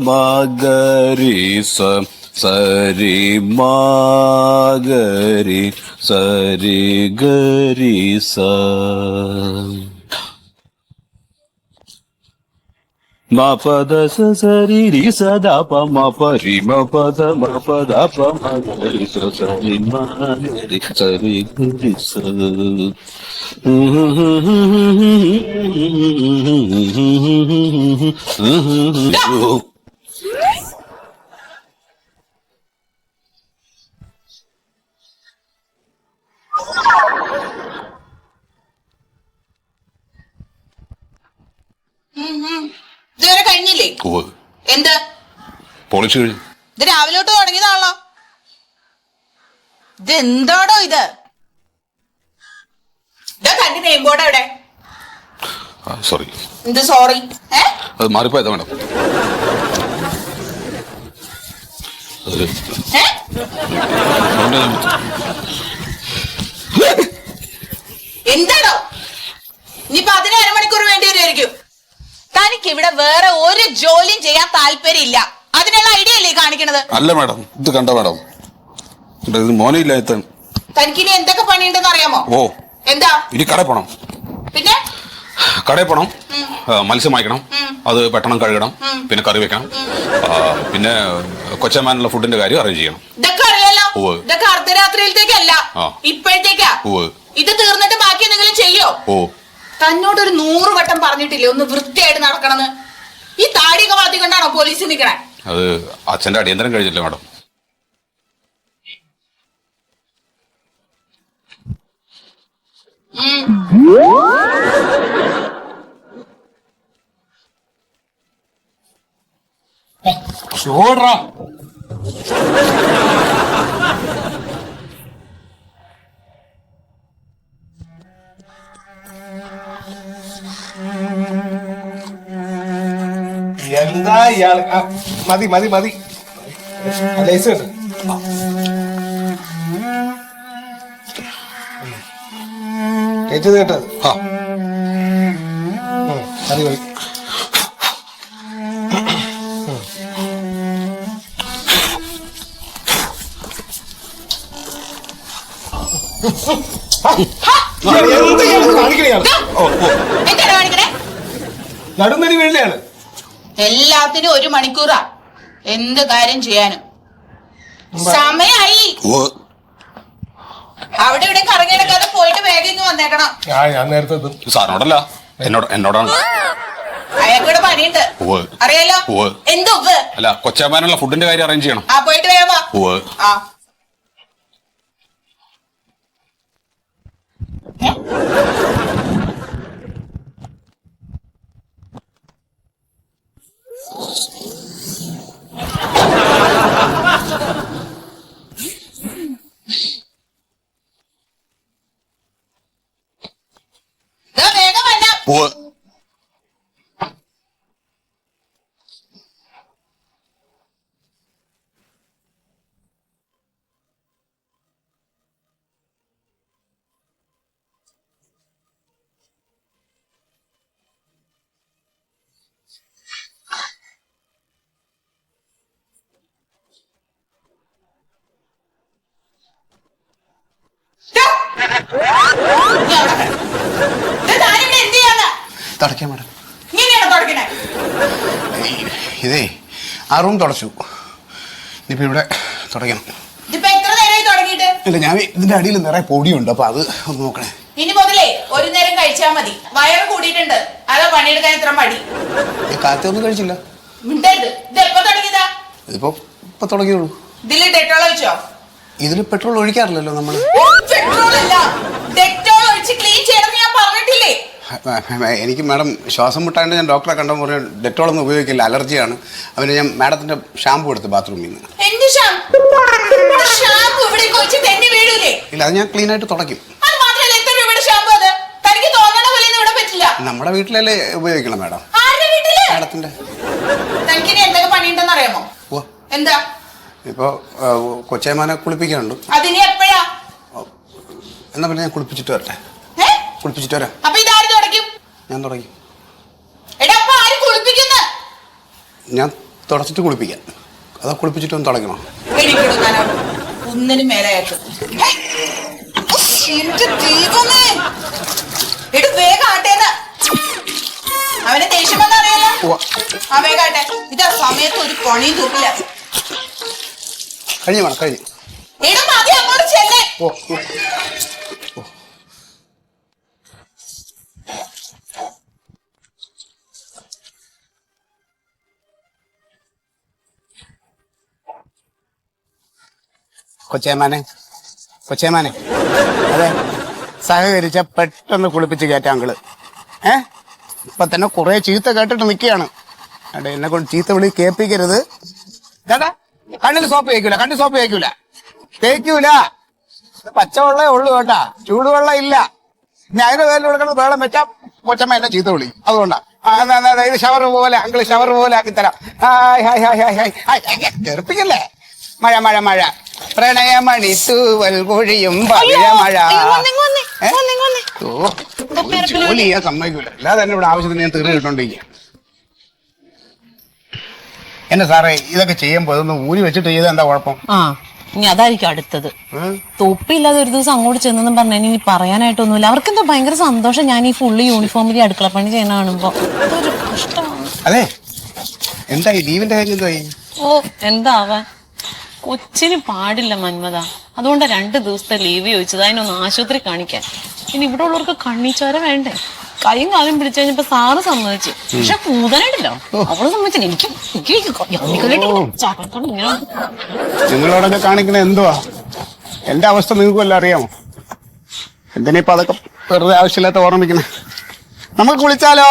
മഗരി സരി മഗരി സരി ഗരി സ മപദ സരി രി സദാ പ മപ രി മപദ മപദ പ മഗരി സരി മഗരി സരി ഗരി സ. ഇതുവരെ കഴിഞ്ഞില്ലേ? എന്ത് പോളിഷ് കഴിഞ്ഞു. ഇത് രാവിലെ തൊട്ട് തുടങ്ങിയതാണല്ലോ. ഇത് എന്താടോ ഇത്? തന്റെ നെയിം ബോർഡ് എവിടെ? സോറി. എന്ത് സോറി? അത് മാറിപ്പോയതാ മേഡം. എന്താടോ? ഇനിയിപ്പോ അതിന് അരമണിക്കൂർ വേണ്ടി വരുമായിരിക്കും. തനിക്ക് ഇവിടെ വേറെ ഒരു ജോലിയും ചെയ്യാൻ താല്പര്യമില്ല. അതിനുള്ള ഐഡിയ അല്ലേ കാണിക്കണത്? അല്ല മേഡം, ഇത് കണ്ട മേഡം, ഇത് മോനില്ല. തനിക്ക് ഇനി എന്തൊക്കെ പണിയുണ്ടെന്ന് അറിയാമോ? ഓ, എന്താ? ഇനി കടയിൽ പോണം. പിന്നെ കടയിൽ പോണം, മത്സ്യം വാങ്ങിക്കണം, അത് പെട്ടെന്ന് കഴുകണം, പിന്നെ കറി വെക്കണം, പിന്നെ കൊച്ചമാനുള്ള ഫുഡിന്റെ കാര്യം അറേഞ്ച് ചെയ്യണം. ഇതൊക്കെ അറിയാലോ. ഇതൊക്കെ അർദ്ധരാത്രിയിലത്തേക്കല്ല, ഇപ്പോഴത്തേക്കാ. ഇത് തീർന്നിട്ട് ബാക്കി എന്തെങ്കിലും ചെയ്യോ? തന്നോട് ഒരു 100 വട്ടം പറഞ്ഞിട്ടില്ലേ ഒന്ന് വൃത്തിയായിട്ട് നടക്കണമെന്ന്? ഈ താടിയൊക്കെ വാദിക്കൊണ്ടാണോ പോലീസ് നിൽക്കണേ? അത് അച്ഛന്റെ അടിയന്തരം കഴിഞ്ഞില്ലേ മാഡം. ഷോടാ എന്താ ഇയാൾ? മതി മതി മതി. ലൈസ് കേട്ടത് കേട്ടത്. മതി മതി. നടുന്നടി വീട്ടിലാണ്. എല്ലാത്തിനും 1 മണിക്കൂറാ എന്ത് കാര്യം ചെയ്യാനും. സമയായി. അവിടെ ഇവിടെ കറങ്ങിയെടുക്കാതെ പോയിട്ട് വേഗം ഇങ്ങ് വന്നേക്കണം. ഞാൻ നേരത്തെ സാറിനോടല്ല, എന്നോടാണ്. അയാൾക്കൂടെ പണിയുണ്ട് അറിയാലോ. എന്തോ അല്ല, കൊച്ചാമാനുള്ള ഫുഡിന്റെ കാര്യം അറേഞ്ച് ചെയ്യണം. ആ പോയിട്ട് വേഗം വാ. ആ വേഗം വരാം. തുടയ്ക്കാൻ മേഡം. ഇതേ ആ റൂം തുടച്ചു. ഇനിയിപ്പോ ഇവിടെ തുടയ്ക്കണം. ഇല്ല, ഞാൻ ഇതിന്റെ അടിയിൽ നിറയെ പൊടിയുണ്ട്, അപ്പൊ അത് ഒന്ന് നോക്കണേ. ഇനി മുതലേ ഒരു നേരം കഴിച്ചാ മതി. വയറ് കൂടിയിട്ടുണ്ട്, അതാ പണിയെടുക്കാൻ ഇത്ര മടി. കാലത്തെ ഒന്നും കഴിച്ചില്ല. മിണ്ടരുത്. ഇത് എപ്പോ തുടങ്ങിയതാ? ഇപ്പൊ തുടങ്ങിയുള്ളൂ. ഇതില് ഡെറ്റോൾ ഒഴിച്ചോ? ഇതിൽ പെട്രോൾ ഒഴിക്കാറില്ലല്ലോ നമ്മള്. പെട്രോൾ അല്ല, ഡെറ്റോൾ ഒഴിച്ച് ക്ലീൻ ചെയ്യണം ഞാൻ പറഞ്ഞിട്ടില്ലേ? എനിക്ക് മാഡം ശ്വാസം മുട്ടാണ്ട് ഞാൻ ഡോക്ടറെ കണ്ടപ്പോൾ പറഞ്ഞു ഡെറ്റോൾ ഒന്നും ഉപയോഗിക്കില്ല, അലർജിയാണ്. അവന് ഞാൻ മാഡത്തിന്റെ ഷാമ്പു എടുത്ത് ബാത്റൂമിൽ നിന്ന്. ഇല്ല, അത് ഞാൻ ക്ലീൻ ആയിട്ട് തുടയ്ക്കും. നമ്മുടെ വീട്ടിലല്ലേ ഉപയോഗിക്കണം മാഡം. മാഡത്തിന്റെ പണിയുണ്ടെന്നറിയാമോ? എന്താ? ഇപ്പൊ കൊച്ചേമാനെ കുളിപ്പിക്കാനുണ്ട്. എന്നാ പിന്നെ ഞാൻ കുളിപ്പിച്ചിട്ട് വരട്ടെ. കുളിപ്പിച്ചിട്ട് വരാം. ഞാൻ തുടങ്ങി. ഞാൻ തുടച്ചിട്ട് കുളിപ്പിക്കാം. അതാ കുളിപ്പിച്ചിട്ടൊന്ന് തുടങ്ങണോ? ഒന്നിനും മേലായിട്ട് വേഗം ആട്ടേന്ന്. അവനെ ദേഷ്യം വന്നറിയാലോ. ആ വേഗാട്ടെ. ഇതാ സമയത്ത് ഒരു പണിയും തൂക്കില്ല. കഴിഞ്ഞു വേണം, കഴിഞ്ഞു. മതി അങ്ങോട്ട് ചെല്ലേ. കൊച്ചേമാനെ അതെ, സഹകരിച്ച പെട്ടെന്ന് കുളിപ്പിച്ച് കയറ്റാം അങ്കിള്. ഇപ്പൊ തന്നെ കുറെ ചീത്ത കേട്ടിട്ട് നിൽക്കുകയാണ്. എന്നെ കൊണ്ട് ചീത്ത വിളി കേൾപ്പിക്കരുത് കേട്ടാ. കണ്ണിൽ സോപ്പ് തേക്കൂല. പച്ചവെള്ളേ ഉള്ളു കേട്ടാ, ചൂടുവെള്ളം ഇല്ല. ഇനി അതിന്റെ പേരിൽ കൊടുക്കുന്നത് വെള്ളം വെച്ചാ കൊച്ചമ്മ എന്നെ ചീത്ത വിളി. അതുകൊണ്ടാ ഇത് ഷവർ പോലെ അങ്കിള് ഷവർ പോലെ ആക്കിത്തരാം. തെറിപ്പിക്കല്ലേ. മഴ മഴ മഴ പ്രണയമണി തൂവൽ കൊഴിയും മഴ. ജോലി ചെയ്യാൻ സമ്മതിക്കൂല. അല്ലാതെ തന്നെ ഇവിടെ ആവശ്യത്തിന് ഞാൻ തീർന്നു കിട്ടോണ്ടിരിക്കുക. എന്നെ സാറേ ഇതൊക്കെ ചെയ്യുമ്പോ ഇതൊന്ന് ഊരി വെച്ചിട്ട് ചെയ്താൽ എന്താ കുഴപ്പം? ഇനി അതായിരിക്കും അടുത്തത്. തൊപ്പില്ലാതെ ഒരു ദിവസം അങ്ങോട്ട് ചെന്നെന്നും പറഞ്ഞ ഇനി പറയാനായിട്ടൊന്നുമില്ല. അവർക്കെന്താ ഭയങ്കര സന്തോഷം ഞാൻ ഈ ഫുള്ളി യൂണിഫോമിൽ അടുക്കള പണി ചെയ്യുന്ന കാണുമ്പോ. അതൊരു കഷ്ടമാണ്. അതെ, എന്തായി ലീവിന്റെ കാര്യം എന്തായി? ഓ എന്താവാൻ, കൊച്ചിന് പാടില്ല മന്മത. അതുകൊണ്ട് 2 ദിവസത്തെ ലീവ് ചോദിച്ചത്, അതിനൊന്ന് ആശുപത്രി കാണിക്കാൻ. ഇനി ഇവിടെ ഉള്ളവർക്ക് കണ്ണീച്ചോര വേണ്ടേ? കൈയും കാലും പിടിച്ചു കഴിഞ്ഞപ്പോ സാറ് സമ്മതിച്ചു. പക്ഷെ കൂതനായിട്ടില്ല, അവള് സമ്മതിച്ചില്ല. നിങ്ങളോടൊക്കെ കാണിക്കണ എന്തുവാ? എന്റെ അവസ്ഥ നിങ്ങൾക്ക് വല്ല അറിയാമോ? എന്തിനിപ്പോ അതൊക്കെ വെറുതെ ആവശ്യമില്ലാത്ത ഓർമ്മിക്കണേ. നമുക്ക് കുളിച്ചാലോ?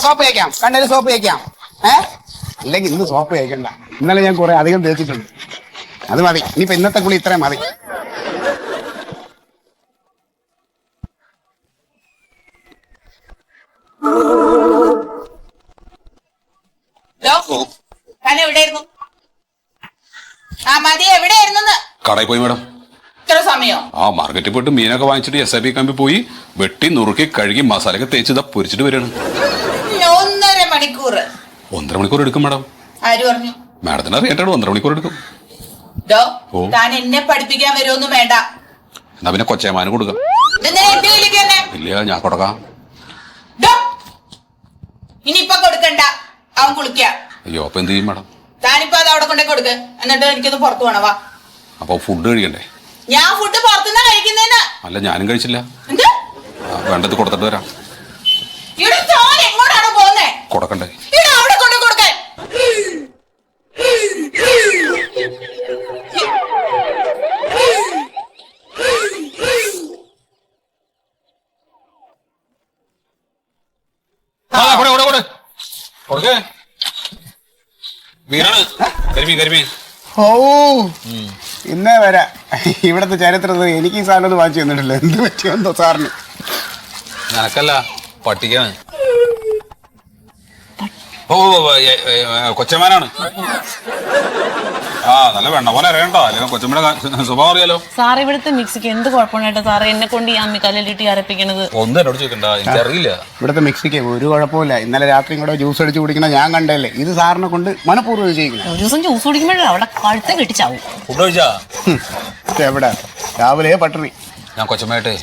സോപ്പ് തേക്കാം, കണ്ണിൽ സോപ്പ് തേക്കാം. അല്ലെങ്കിൽ ഇന്ന് സോപ്പ് തേക്കണ്ട. ഇന്നലെ ഞാൻ കുറെ അധികം തേച്ചിട്ടുണ്ട്. അത് മതി. ഇനിയിപ്പോ ഇന്നത്തെ കുളി ഇത്രയും മതി. എവിടെയായിരുന്നു? ആ മതി, എവിടെയായിരുന്നു? കടയിൽ പോയി മാഡം. ഇത്ര സമയോ? ആ മാർക്കറ്റിൽ പോയിട്ട് മീനൊക്കെ വാങ്ങിച്ചിട്ട് SIB കമ്പി പോയി വെട്ടി നുറുക്കി കഴുകി മസാലയൊക്കെ തേച്ച് ഇതാ പൊരിച്ചിട്ട് വരികയാണ്. 1.5 മണിക്കൂർ. 1.5 മണിക്കൂർ എടുക്കും മാഡം. ആര് പറഞ്ഞു? മാഡത്തിന് അറിയാട്ടാണ് 1.5 മണിക്കൂർ എടുക്കും. താൻ എന്നെ പഠിപ്പിക്കാൻ വരുമൊന്നും വേണ്ട. എന്നാ പിന്നെ കൊച്ചേമാന് കൊടുക്കാം. ഇല്ല, ഞാൻ കൊടുക്കാം. ഇനിയിപ്പൊ കൊടുക്കണ്ട, അവൻ കുളിക്ക. അയ്യോ, അപ്പൊ എന്ത് ചെയ്യും മാഡം? താനിപ്പോ അത് അവിടെ കൊണ്ടേ കൊടുക്ക്. എന്നിട്ട് എനിക്കൊന്ന് പുറത്തു പോണവാ. അപ്പൊ ഫുഡ് കഴിക്കണ്ടേ? ഞാൻ ഫുഡ് പുറത്തുനിന്നാ കഴിക്കുന്നേന്ന്. അല്ല, ഞാനും കഴിച്ചില്ല. വേണ്ടത് കൊടുത്തിട്ട് വരാം. എങ്ങോട്ടാണ് പോകുന്നേ? കൊടുക്കണ്ടേ? അവിടെ കൊണ്ട് കൊടുക്കാൻ. ഓ, ഇന്നേ വരെ ഇവിടത്തെ ചരിത്രത്തിൽ എനിക്ക് ഈ സാധനം ഒന്നും വാങ്ങിച്ചു തന്നിട്ടില്ല. എന്ത് പറ്റിയോ സാറിന്? നിനക്കല്ല, പട്ടിക്കാണ്. ഓ, കൊച്ചമാനാണ്. ആ, നല്ല വെണ്ണ പോലെ അറിയണ്ടോ? അല്ലെങ്കിൽ കൊച്ചമ്മയുടെ സ്വഭാവം അറിയാലോ. സാർ ഇവിടുത്തെ മിക്സിക്ക് എന്ത് കുഴപ്പമുണ്ടായിട്ടോ സാറേ എന്നെ കൊണ്ട് ഈ അമ്മിക്കല്ലിട്ട് അരപ്പിക്കണത്? ഒന്നും എന്നോട് ചോദിക്കണ്ട, എനിക്കറിയില്ല. ഇവിടുത്തെ മിക്സിക്ക് ഒരു കുഴപ്പമില്ല. ഇന്നലെ രാത്രി കൂടെ ജ്യൂസ് അടിച്ച് കുടിക്കണ ഞാൻ കണ്ടല്ലേ. ഇത് സാറിനെ കൊണ്ട് മനഃപൂർവ്വം ചെയ്യിക്കണം. ഒരു ദിവസം ജ്യൂസ് കുടിക്കുമ്പോഴേ അവിടെ കഴുത്ത കെട്ടിച്ചാവും. ഫുഡ് കഴിച്ചാ? എവിടെ? രാവിലെ പട്ടിണി. ഞാൻ കൊച്ചമ്മയായിട്ടേ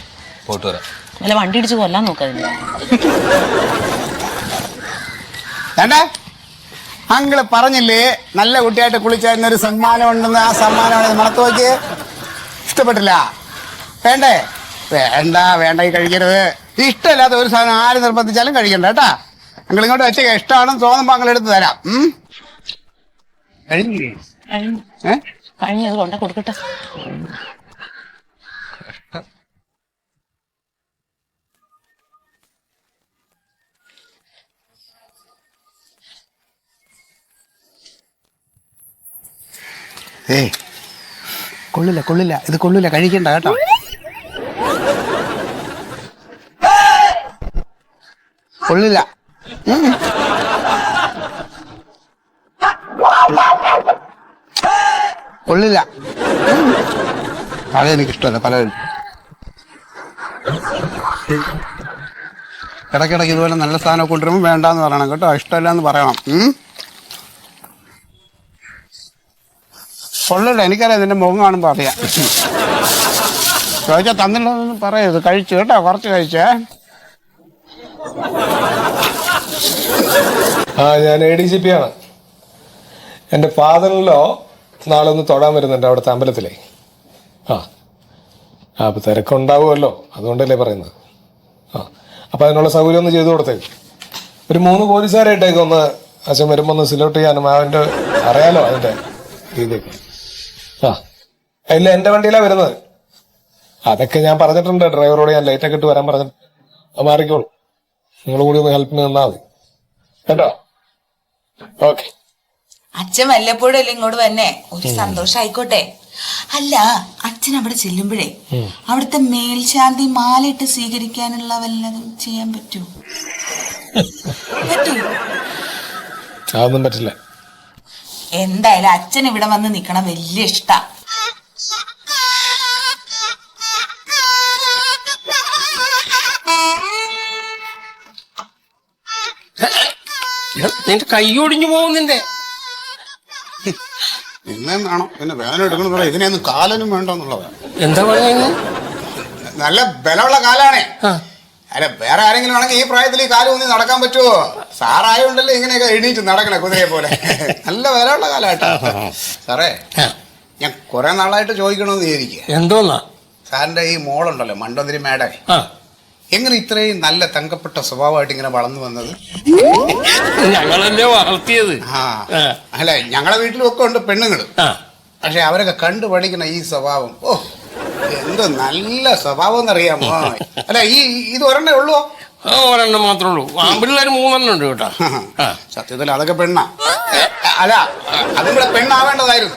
പോയിട്ട് വരാം. അല്ല, വണ്ടി ഇടിച്ച് കൊല്ലാൻ നോക്കാതില്ല. അങ്കിള് പറഞ്ഞില്ലേ നല്ല കുട്ടിയായിട്ട് കുളിച്ചായിരുന്നൊരു സമ്മാനം ഉണ്ടെന്ന്. ആ സമ്മാനമാണ് മണത്ത് നോക്കി. ഇഷ്ടപ്പെട്ടില്ല? വേണ്ടേ? വേണ്ട കഴിക്കരുത്. ഇഷ്ടമില്ലാത്ത ഒരു സാധനം ആര് നിർബന്ധിച്ചാലും കഴിക്കണ്ട കേട്ടാ. അങ്കിൾ ഇങ്ങോട്ട് വെച്ചേക്ക. ഇഷ്ടമാണെന്ന് തോന്നുമ്പോ അങ്ങൾ എടുത്ത് തരാം. കഴിഞ്ഞത് കൊണ്ട കൊടുക്കട്ടെ. കൊള്ളില്ല, ഇത് കൊള്ളില്ല, കഴിക്കണ്ട കേട്ടോ. കൊള്ളില്ല. കൊള്ളില്ല. അതെനിക്കിഷ്ടമല്ല. പലരും ഇടയ്ക്കിടയ്ക്ക് ഇതുപോലെ നല്ല സാധനം കൊണ്ടുവരുമ്പോൾ വേണ്ടാന്ന് പറയണം കേട്ടോ. ഇഷ്ടമല്ല എന്ന് പറയണം. കൊള്ളില്ല. എനിക്കറിയാം, ഇതിന്റെ മുഖം കാണുമ്പോ അറിയാം. ചോദിച്ചാൽ തന്നില്ലെന്നൊന്നും പറയരുത്. കഴിച്ചു കേട്ടോ, കുറച്ച് കഴിച്ചേ. ഞാൻ ADGP ആണ്. എൻ്റെ ഫാദറിലോ നാളെ ഒന്ന് തൊടാൻ വരുന്നുണ്ട് അവിടുത്തെ അമ്പലത്തിലേ. അപ്പൊ തിരക്കുണ്ടാവുമല്ലോ, അതുകൊണ്ടല്ലേ പറയുന്നത്. അപ്പൊ അതിനുള്ള സൗകര്യം ഒന്ന് ചെയ്തു കൊടുത്തേക്ക്. ഒരു 3 പോലീസുകാരായിട്ടേക്ക് ഒന്ന് അച്ഛൻ വരുമ്പോ ഒന്ന് സിലോട്ട് ചെയ്യാനും അവന്റെ അറിയാലോ അതിന്റെ രീതിയൊക്കെ. ഇല്ല, എന്റെ വണ്ടിയിലാണ് വരുന്നത്. അതൊക്കെ ഞാൻ പറഞ്ഞിട്ടുണ്ട് ഡ്രൈവറോട്. ഞാൻ ലേറ്റൊക്കെ ഇട്ട് വരാൻ പറഞ്ഞിട്ട് മാറിക്കോളൂ. നിങ്ങൾ കൂടി ഒന്ന് ഹെൽപ്പിന് നിന്നാ മതി കേട്ടോ. ഓക്കെ. അച്ഛൻ വല്ലപ്പോഴല്ലേ ഇങ്ങോട്ട് വന്നെ, ഒരു സന്തോഷം ആയിക്കോട്ടെ. അല്ല, അച്ഛൻ അവിടെ ചെല്ലുമ്പോഴേ അവിടുത്തെ മേൽശാന്തി മാലയിട്ട് സ്വീകരിക്കാനുള്ള വല്ലതും ചെയ്യാൻ പറ്റുമോ? അതൊന്നും പറ്റില്ല. എന്തായാലും അച്ഛൻ ഇവിടെ വന്ന് നിക്കണം വലിയ ഇഷ്ടാ. നിന്റെ കൈ ഒടിഞ്ഞു പോകുന്നിന്റെ ഇന്നാണോ പിന്നെ വേദന എടുക്കണമെന്നുള്ള ഇതിനെയൊന്നും കാലനും വേണ്ടെന്നുള്ളതാണ്. എന്താ പറയുന്നത്? നല്ല ബലമുള്ള കാലാണേ. അല്ല, വേറെ ആരെങ്കിലും ആണെങ്കിൽ ഈ പ്രായത്തിൽ ഈ കാലം ഒന്നും നടക്കാൻ പറ്റുമോ? സാറായോണ്ടല്ലേ ഇങ്ങനെയൊക്കെ എണീറ്റ് നടക്കണേ കുതിരയെ പോലെ. നല്ല ബലമുള്ള കാലാട്ടോ. സാറേ, ഞാൻ കുറെ നാളായിട്ട് ചോദിക്കണമെന്ന് വിചാരിക്കുക. എന്തോന്നാ? സാറിന്റെ ഈ മോളുണ്ടല്ലോ മണ്ടോന്തിരി മേഡം, എങ്ങനെ ഇത്രയും നല്ല തങ്കപ്പെട്ട സ്വഭാവമായിട്ട് ഇങ്ങനെ വളർന്നു വന്നത്? ഞങ്ങളല്ലേ വളർത്തിയത്. അല്ല, ഞങ്ങളെ വീട്ടിലും ഒക്കെ ഉണ്ട് പെണ്ണുങ്ങൾ. പക്ഷെ അവരൊക്കെ കണ്ടു പഠിക്കുന്ന ഈ സ്വഭാവം, ഓ എന്ത് നല്ല സ്വഭാവം എന്നറിയാമോ? അല്ല, ഇത് ഒരെണ്ണേ ഉള്ളൂ? ഒരെണ്ണം മാത്രമേ ഉള്ളൂ. ആമ്പിള്ളേർ 3 ഉണ്ട് കേട്ടോ. സത്യത്തിൽ അതൊക്കെ പെണ്ണാ. അല്ല, അതും കൂടെ പെണ്ണാവേണ്ടതായിരുന്നു.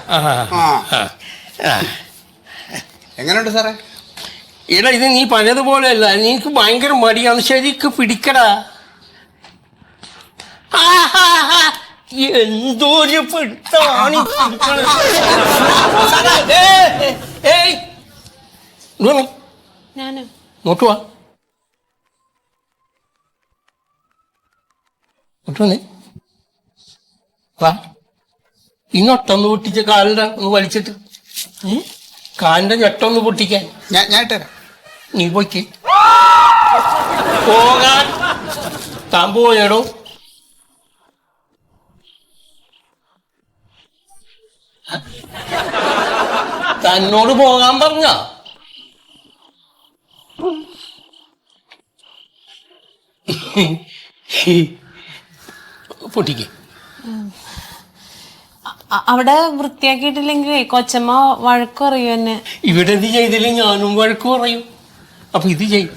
എങ്ങനെയുണ്ട് സാറേ? എടാ, ഇത് നീ പഴയതുപോലെ അല്ല. നീക്ക് ഭയങ്കര മടിയാണ്. ശരിക്ക് പിടിക്കടാ. എന്തോരു പിടുത്താണ് നോട്ടുവാ. ഈ ഞൊട്ടൊന്ന് പൊട്ടിച്ച കാലിന്റെ ഒന്ന് വലിച്ചിട്ട് കാലിന്റെ ഞൊട്ടൊന്ന് പൊട്ടിക്കാൻ ഞാൻ ഇട്ടുതരാം. നീ പോയിക്ക് പോകാൻ. താൻ പോയടോ. തന്നോട് പോകാൻ പറഞ്ഞ പൊട്ടിക്ക്. അവിടെ വൃത്തിയാക്കിയിട്ടില്ലെങ്കിലേ കൊച്ചമ്മ വഴക്ക് പറയൂ എന്നെ. ഇവിടെ ഇത് ചെയ്തില്ലേ ഞാനും വഴക്ക് പറയും. അപ്പൊ ഇത് ചെയ്യും.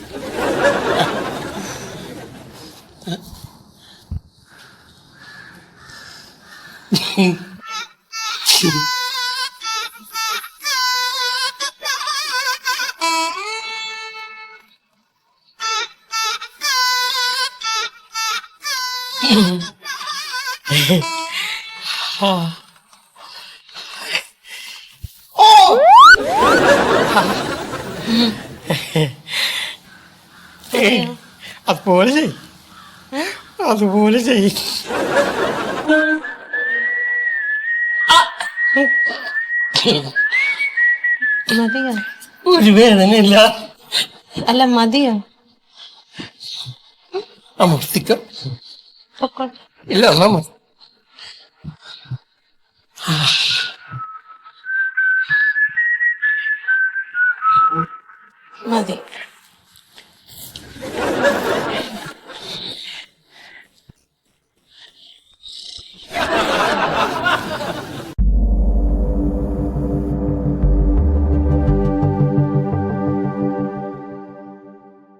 അതുപോലെ ചെയ്, അതുപോലെ ചെയ്. മതിയോ? ഒരു വേദനയില്ല. അല്ല, മതിയോ? അമർത്തിക്ക. ഇല്ല, നമ്മ മതി.